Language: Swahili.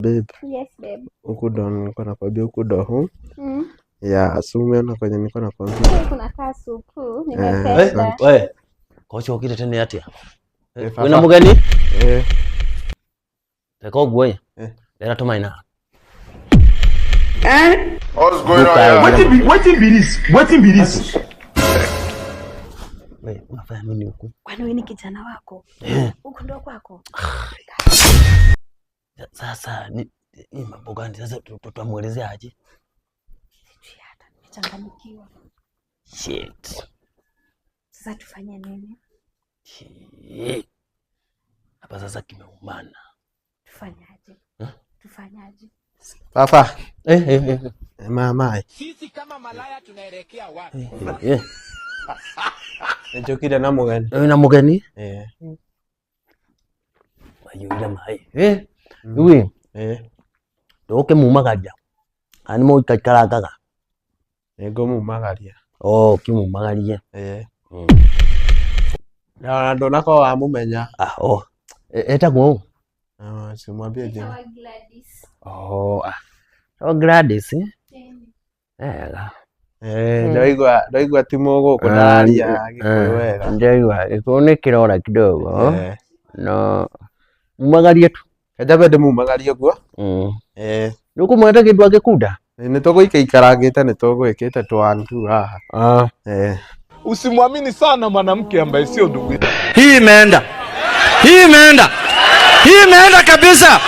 Babe. Yes, babe. Huku ndo nilikuwa nakwambia huku ndo home. Ya, so umeona kwenye nilikuwa nakwambia. Kuna kaa supu, nimependa. Wewe. Kocha ukite tena atia. Wewe na mugani? Teko gwe. Lera to maina. What's going on? Waiting be this. Wewe unafanya nini huku? Kwani wewe ni kijana wako? Huko ndo kwako. Sasa ni mambo gani sasa tutamuelezea aje? Sijui hata nimechanganyikiwa. Shit. Sasa tufanye nini? Hapa sasa kimeumana. Tufanyaje? Tufanyaje? Papa. Mama. Sisi kama malaya tunaelekea wapi? Ndio kile na mugani. Na mugani? Bayuira mai. Uwe. Doke mumagaria. Ani mo ikakaraga. Ego mumagaria. Kimumagaria. Na ndo nako wa mumenya. Etagwo. Simwambie je. Gladys. Gladys. Ndoigwa timo guku ndaria gikwewega. Ndoigwa ikone kirora kidogo. No. Mumagaria tu. Kajabe de mumagaria guo. Nuko mwenda kindu agikunda. Ni togo ikaikaragite ni togo ikite twantu haha. Usimwamini sana mwanamke ambaye sio ndugu. Hii imeenda kabisa.